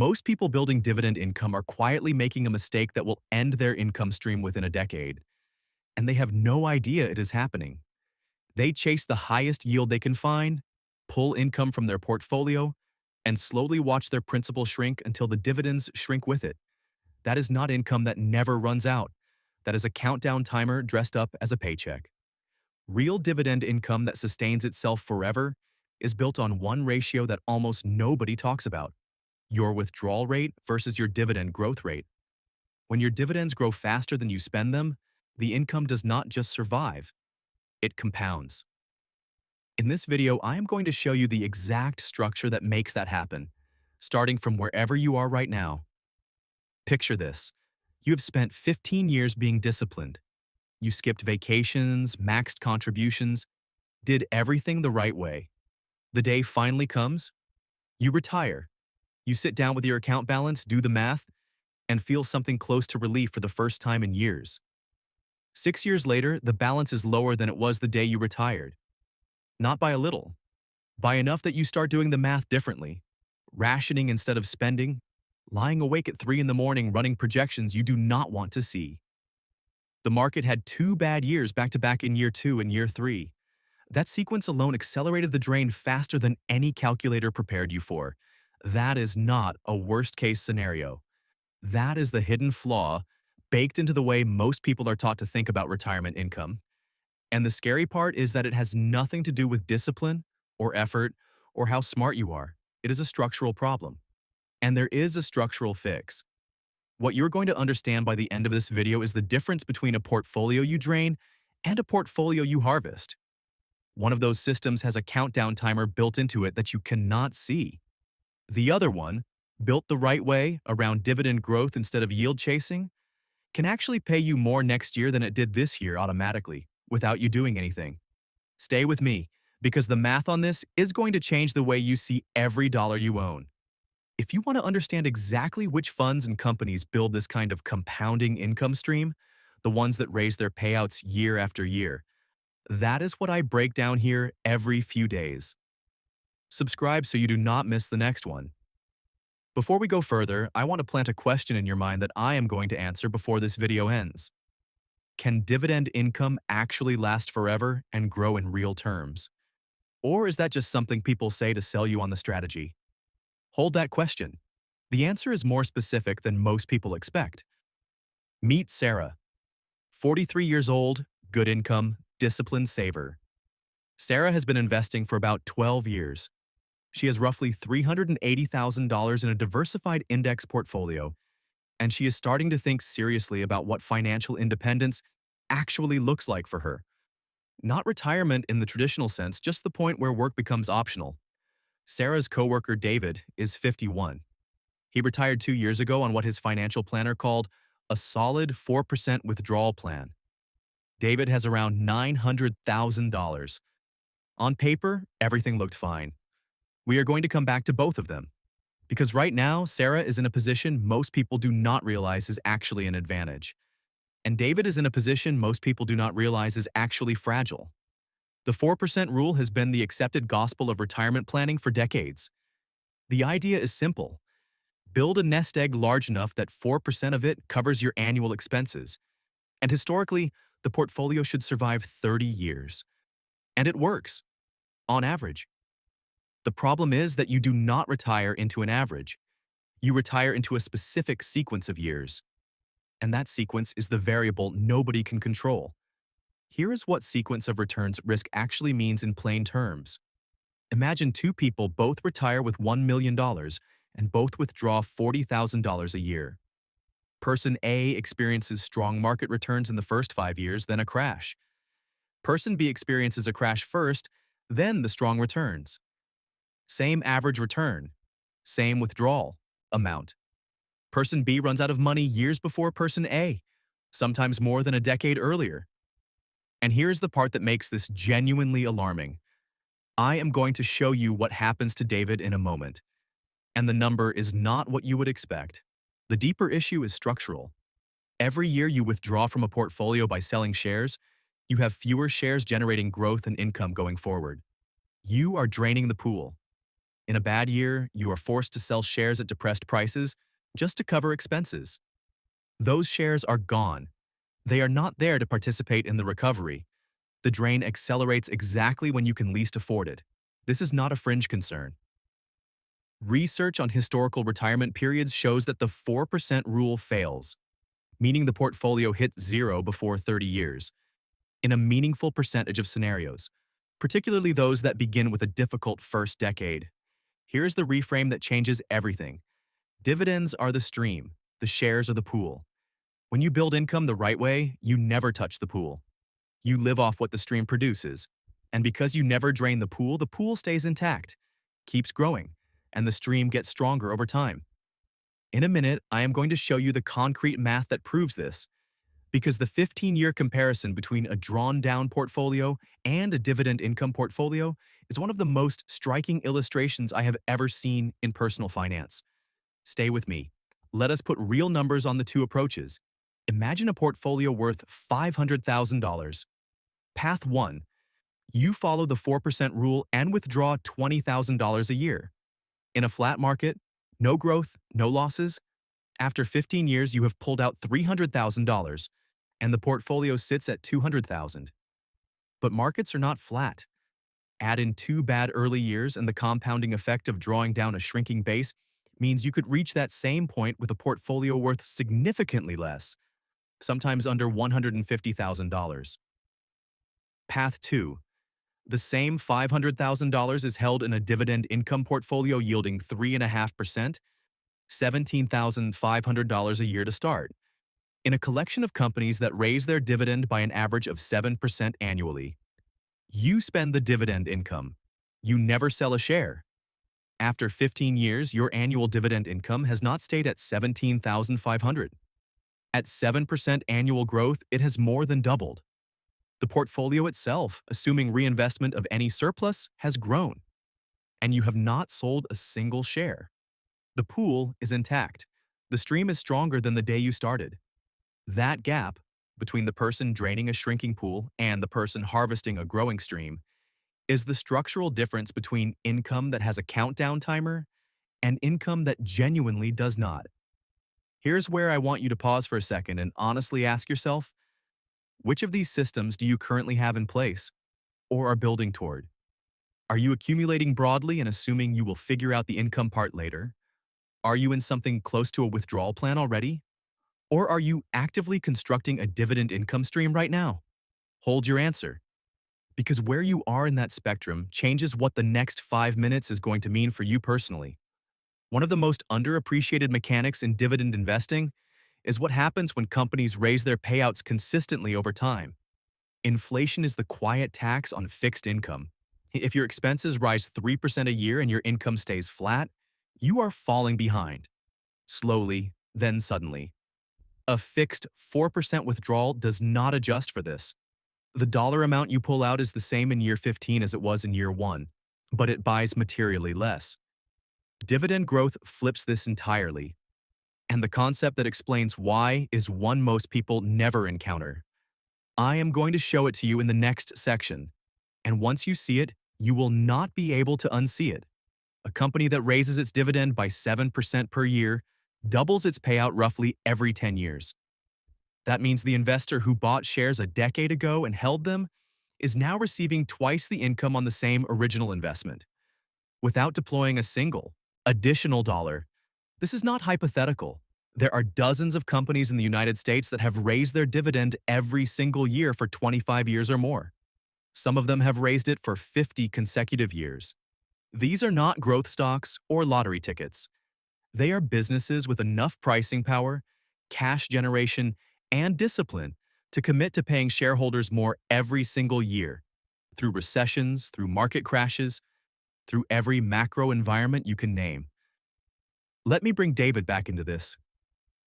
Most people building dividend income are quietly making a mistake that will end their income stream within a decade, and they have no idea it is happening. They chase the highest yield they can find, pull income from their portfolio, and slowly watch their principal shrink until the dividends shrink with it. That is not income that never runs out. That is a countdown timer dressed up as a paycheck. Real dividend income that sustains itself forever is built on one ratio that almost nobody talks about: your withdrawal rate versus your dividend growth rate. When your dividends grow faster than you spend them, the income does not just survive, it compounds. In this video, I am going to show you the exact structure that makes that happen, starting from wherever you are right now. Picture this. You have spent 15 years being disciplined. You skipped vacations, maxed contributions, did everything the right way. The day finally comes, you retire. You sit down with your account balance, do the math, and feel something close to relief for the first time in years. 6 years later, the balance is lower than it was the day you retired. Not by a little, by enough that you start doing the math differently, rationing instead of spending, lying awake at 3 in the morning running projections you do not want to see. The market had 2 bad years back-to-back in year 2 and year 3. That sequence alone accelerated the drain faster than any calculator prepared you for. That is not a worst-case scenario. That is the hidden flaw baked into the way most people are taught to think about retirement income. And the scary part is that it has nothing to do with discipline or effort or how smart you are. It is a structural problem. And there is a structural fix. What you're going to understand by the end of this video is the difference between a portfolio you drain and a portfolio you harvest. One of those systems has a countdown timer built into it that you cannot see. The other one, built the right way around dividend growth instead of yield chasing, can actually pay you more next year than it did this year automatically, without you doing anything. Stay with me, because the math on this is going to change the way you see every dollar you own. If you want to understand exactly which funds and companies build this kind of compounding income stream, the ones that raise their payouts year after year, that is what I break down here every few days. Subscribe so you do not miss the next one. Before we go further, I want to plant a question in your mind that I am going to answer before this video ends. Can dividend income actually last forever and grow in real terms? Or is that just something people say to sell you on the strategy? Hold that question. The answer is more specific than most people expect. Meet Sarah. 43 years old, good income, disciplined saver. Sarah has been investing for about 12 years. She has roughly $380,000 in a diversified index portfolio, and she is starting to think seriously about what financial independence actually looks like for her. Not retirement in the traditional sense, just the point where work becomes optional. Sarah's coworker David is 51. He retired 2 years ago on what his financial planner called a solid 4% withdrawal plan. David has around $900,000. On paper, everything looked fine. We are going to come back to both of them, because right now, Sarah is in a position most people do not realize is actually an advantage. And David is in a position most people do not realize is actually fragile. The 4% rule has been the accepted gospel of retirement planning for decades. The idea is simple. Build a nest egg large enough that 4% of it covers your annual expenses. And historically, the portfolio should survive 30 years. And it works, on average. The problem is that you do not retire into an average. You retire into a specific sequence of years. And that sequence is the variable nobody can control. Here is what sequence of returns risk actually means in plain terms. Imagine 2 people both retire with $1 million and both withdraw $40,000 a year. Person A experiences strong market returns in the first 5 years, then a crash. Person B experiences a crash first, then the strong returns. Same average return, same withdrawal amount. Person B runs out of money years before person A, sometimes more than a decade earlier. And here's the part that makes this genuinely alarming. I am going to show you what happens to David in a moment. And the number is not what you would expect. The deeper issue is structural. Every year you withdraw from a portfolio by selling shares, you have fewer shares generating growth and income going forward. You are draining the pool. In a bad year, you are forced to sell shares at depressed prices just to cover expenses. Those shares are gone. They are not there to participate in the recovery. The drain accelerates exactly when you can least afford it. This is not a fringe concern. Research on historical retirement periods shows that the 4% rule fails, meaning the portfolio hits zero before 30 years, in a meaningful percentage of scenarios, particularly those that begin with a difficult first decade. Here's the reframe that changes everything. Dividends are the stream, the shares are the pool. When you build income the right way, you never touch the pool. You live off what the stream produces. And because you never drain the pool stays intact, keeps growing, and the stream gets stronger over time. In a minute, I am going to show you the concrete math that proves this, because the 15-year comparison between a drawn-down portfolio and a dividend income portfolio is one of the most striking illustrations I have ever seen in personal finance. Stay with me. Let us put real numbers on the two approaches. Imagine a portfolio worth $500,000. Path 1. You follow the 4% rule and withdraw $20,000 a year. In a flat market, no growth, no losses. After 15 years, you have pulled out $300,000, and the portfolio sits at $200,000. But markets are not flat. Add in 2 bad early years, and the compounding effect of drawing down a shrinking base means you could reach that same point with a portfolio worth significantly less, sometimes under $150,000. Path 2. The same $500,000 is held in a dividend income portfolio yielding 3.5%, $17,500 a year to start, in a collection of companies that raise their dividend by an average of 7% annually. You spend the dividend income. You never sell a share. After 15 years, your annual dividend income has not stayed at $17,500. At 7% annual growth, it has more than doubled. The portfolio itself, assuming reinvestment of any surplus, has grown, and you have not sold a single share. The pool is intact. The stream is stronger than the day you started. That gap between the person draining a shrinking pool and the person harvesting a growing stream is the structural difference between income that has a countdown timer and income that genuinely does not. Here's where I want you to pause for a second and honestly ask yourself, which of these systems do you currently have in place or are building toward? Are you accumulating broadly and assuming you will figure out the income part later? Are you in something close to a withdrawal plan already? Or are you actively constructing a dividend income stream right now? Hold your answer. Because where you are in that spectrum changes what the next 5 minutes is going to mean for you personally. One of the most underappreciated mechanics in dividend investing is what happens when companies raise their payouts consistently over time. Inflation is the quiet tax on fixed income. If your expenses rise 3% a year and your income stays flat, you are falling behind. Slowly, then suddenly. A fixed 4% withdrawal does not adjust for this. The dollar amount you pull out is the same in year 15 as it was in year 1, but it buys materially less. Dividend growth flips this entirely. And the concept that explains why is one most people never encounter. I am going to show it to you in the next section. And once you see it, you will not be able to unsee it. A company that raises its dividend by 7% per year doubles its payout roughly every 10 years. That means the investor who bought shares a decade ago and held them is now receiving twice the income on the same original investment, without deploying a single additional dollar. This is not hypothetical. There are dozens of companies in the United States that have raised their dividend every single year for 25 years or more. Some of them have raised it for 50 consecutive years. These are not growth stocks or lottery tickets. They are businesses with enough pricing power, cash generation, and discipline to commit to paying shareholders more every single year, through recessions, through market crashes, through every macro environment you can name. Let me bring David back into this.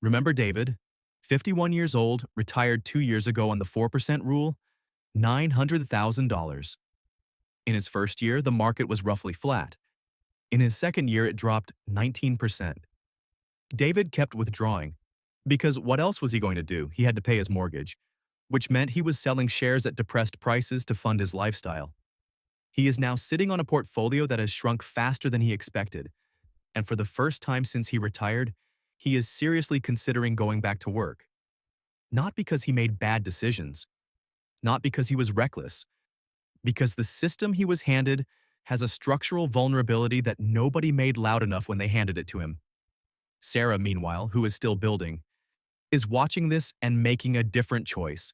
Remember David, 51 years old, retired 2 years ago on the 4% rule, $900,000. In his first year, the market was roughly flat. In his second year, it dropped 19%. David kept withdrawing, because what else was he going to do? He had to pay his mortgage, which meant he was selling shares at depressed prices to fund his lifestyle. He is now sitting on a portfolio that has shrunk faster than he expected, and for the first time since he retired, he is seriously considering going back to work. Not because he made bad decisions, not because he was reckless, because the system he was handed has a structural vulnerability that nobody made loud enough when they handed it to him. Sarah, meanwhile, who is still building, is watching this and making a different choice.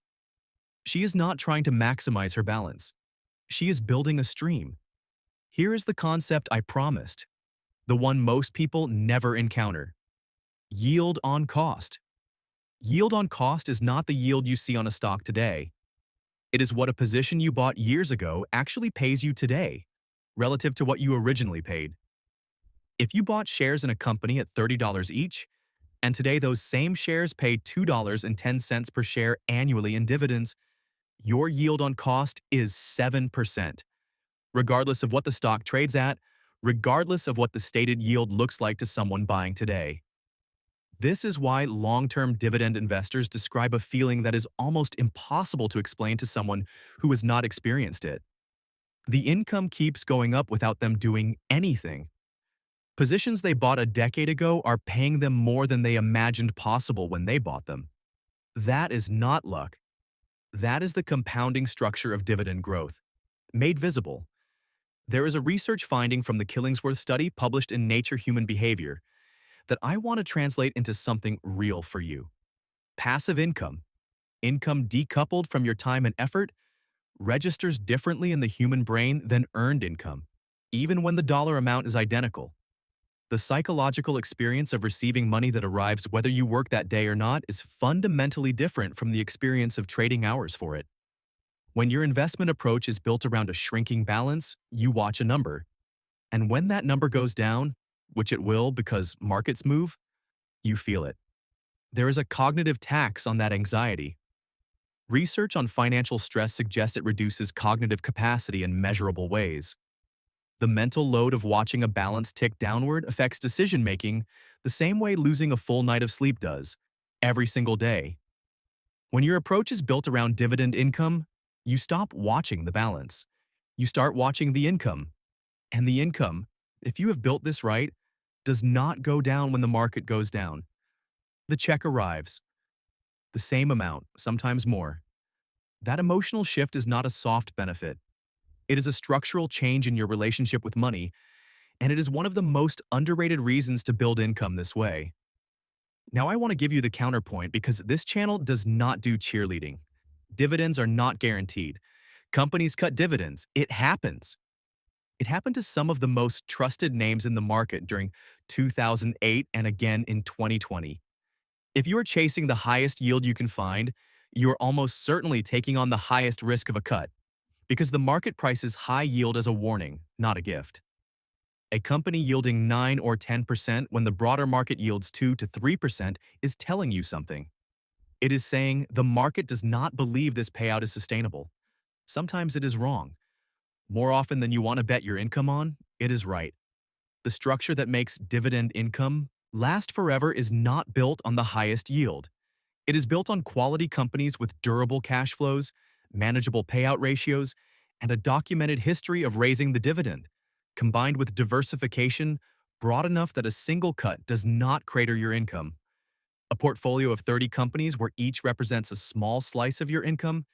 She is not trying to maximize her balance. She is building a stream. Here is the concept I promised, the one most people never encounter. Yield on cost. Yield on cost is not the yield you see on a stock today. It is what a position you bought years ago actually pays you today, relative to what you originally paid. If you bought shares in a company at $30 each, and today those same shares pay $2.10 per share annually in dividends, your yield on cost is 7%, regardless of what the stock trades at, regardless of what the stated yield looks like to someone buying today. This is why long-term dividend investors describe a feeling that is almost impossible to explain to someone who has not experienced it. The income keeps going up without them doing anything. Positions they bought a decade ago are paying them more than they imagined possible when they bought them. That is not luck. That is the compounding structure of dividend growth, made visible. There is a research finding from the Killingsworth study published in Nature Human Behavior that I want to translate into something real for you. Passive income, income decoupled from your time and effort, registers differently in the human brain than earned income, even when the dollar amount is identical. The psychological experience of receiving money that arrives whether you work that day or not is fundamentally different from the experience of trading hours for it. When your investment approach is built around a shrinking balance, you watch a number. And when that number goes down, which it will because markets move, you feel it. There is a cognitive tax on that anxiety. Research on financial stress suggests it reduces cognitive capacity in measurable ways. The mental load of watching a balance tick downward affects decision-making the same way losing a full night of sleep does, every single day. When your approach is built around dividend income, you stop watching the balance. You start watching the income. And the income, if you have built this right, does not go down when the market goes down. The check arrives. The same amount, sometimes more. That emotional shift is not a soft benefit. It is a structural change in your relationship with money, and it is one of the most underrated reasons to build income this way. Now I want to give you the counterpoint because this channel does not do cheerleading. Dividends are not guaranteed. Companies cut dividends. It happens. It happened to some of the most trusted names in the market during 2008 and again in 2020. If you are chasing the highest yield you can find, you are almost certainly taking on the highest risk of a cut, because the market prices high yield as a warning, not a gift. A company yielding 9 or 10% when the broader market yields 2 to 3% is telling you something. It is saying the market does not believe this payout is sustainable. Sometimes it is wrong. More often than you want to bet your income on, it is right. The structure that makes dividend income last forever is not built on the highest yield. It is built on quality companies with durable cash flows, manageable payout ratios, and a documented history of raising the dividend, combined with diversification broad enough that a single cut does not crater your income. A portfolio of 30 companies where each represents a small slice of your income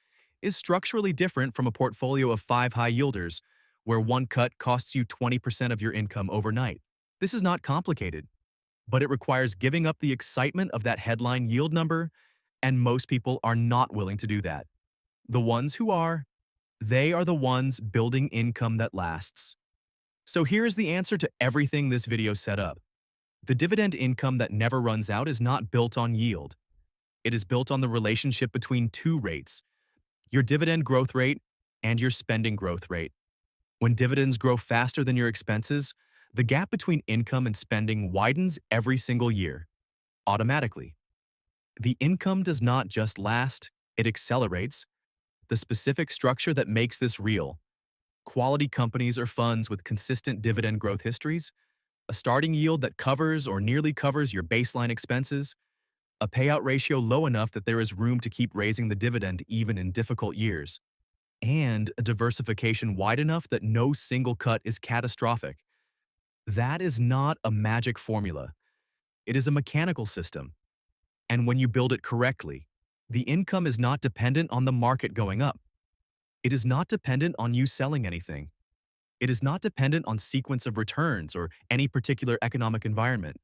is structurally different from a portfolio of 5 high yielders, where one cut costs you 20% of your income overnight. This is not complicated, but it requires giving up the excitement of that headline yield number, and most people are not willing to do that. The ones who are, they are the ones building income that lasts. So here's the answer to everything this video set up. The dividend income that never runs out is not built on yield. It is built on the relationship between two rates, your dividend growth rate and your spending growth rate. When dividends grow faster than your expenses, the gap between income and spending widens every single year, automatically. The income does not just last, it accelerates. The specific structure that makes this real: quality companies or funds with consistent dividend growth histories, a starting yield that covers or nearly covers your baseline expenses, a payout ratio low enough that there is room to keep raising the dividend even in difficult years. and a diversification wide enough that no single cut is catastrophic. That is not a magic formula. It is a mechanical system. And when you build it correctly, the income is not dependent on the market going up. It is not dependent on you selling anything. It is not dependent on sequence of returns or any particular economic environment.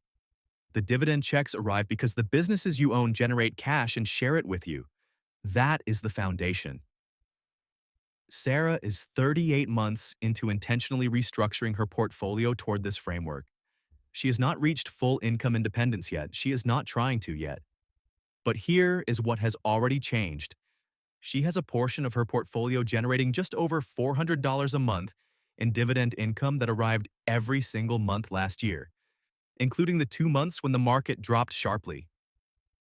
The dividend checks arrive because the businesses you own generate cash and share it with you. That is the foundation. Sarah is 38 months into intentionally restructuring her portfolio toward this framework. She has not reached full income independence yet. She is not trying to yet. But here is what has already changed. She has a portion of her portfolio generating just over $400 a month in dividend income that arrived every single month last year, including the 2 months when the market dropped sharply.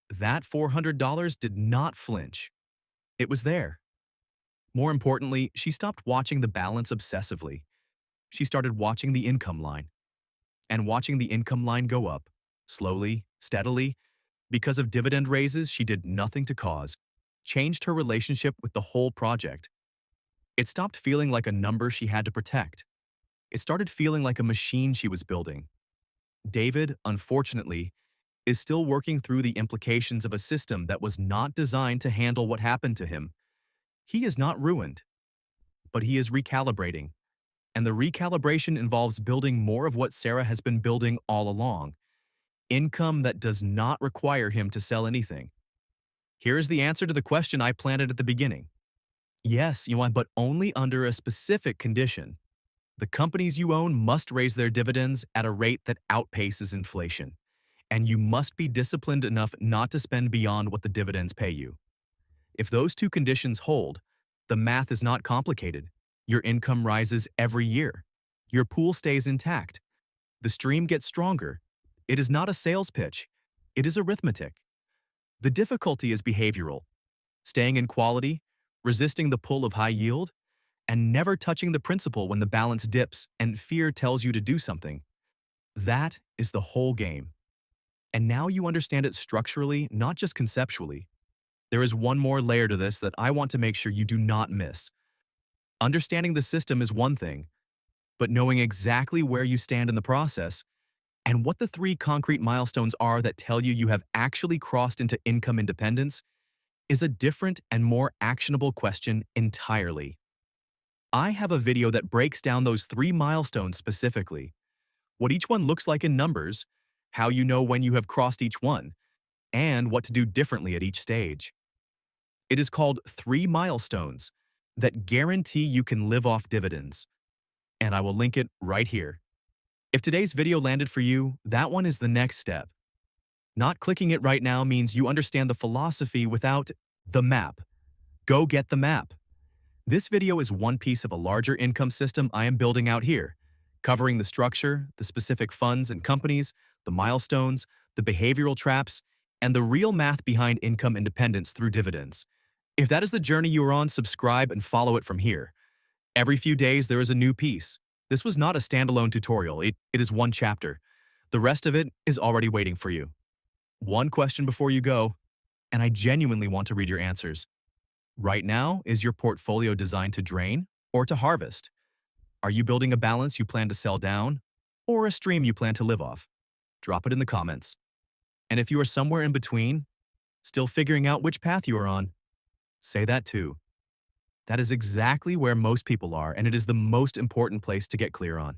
That $400 did not flinch. It was there. More importantly, she stopped watching the balance obsessively. She started watching the income line. And watching the income line go up, slowly, steadily, because of dividend raises she did nothing to cause, changed her relationship with the whole project. It stopped feeling like a number she had to protect. It started feeling like a machine she was building. David, unfortunately, is still working through the implications of a system that was not designed to handle what happened to him. He is not ruined, but he is recalibrating. And the recalibration involves building more of what Sarah has been building all along, income that does not require him to sell anything. Here is the answer to the question I planted at the beginning. Yes, you want, but only under a specific condition. The companies you own must raise their dividends at a rate that outpaces inflation, and you must be disciplined enough not to spend beyond what the dividends pay you. If those two conditions hold, the math is not complicated. Your income rises every year. Your pool stays intact. The stream gets stronger. It is not a sales pitch. It is arithmetic. The difficulty is behavioral. Staying in quality, resisting the pull of high yield, and never touching the principal when the balance dips and fear tells you to do something. That is the whole game. And now you understand it structurally, not just conceptually. There is one more layer to this that I want to make sure you do not miss. Understanding the system is one thing, but knowing exactly where you stand in the process and what the 3 concrete milestones are that tell you you have actually crossed into income independence is a different and more actionable question entirely. I have a video that breaks down those 3 milestones specifically, what each one looks like in numbers, how you know when you have crossed each one, and what to do differently at each stage. It is called 3 milestones that guarantee you can live off dividends, and I will link it right here. If today's video landed for you, that one is the next step. Not clicking it right now means you understand the philosophy without the map. Go get the map. This video is one piece of a larger income system I am building out here, covering the structure, the specific funds and companies, the milestones, the behavioral traps, and the real math behind income independence through dividends. If that is the journey you are on, subscribe and follow it from here. Every few days there is a new piece. This was not a standalone tutorial, it is one chapter. The rest of it is already waiting for you. One question before you go, and I genuinely want to read your answers. Right now, is your portfolio designed to drain or to harvest? Are you building a balance you plan to sell down, or a stream you plan to live off? Drop it in the comments. And if you are somewhere in between, still figuring out which path you are on, say that too. That is exactly where most people are, and it is the most important place to get clear on.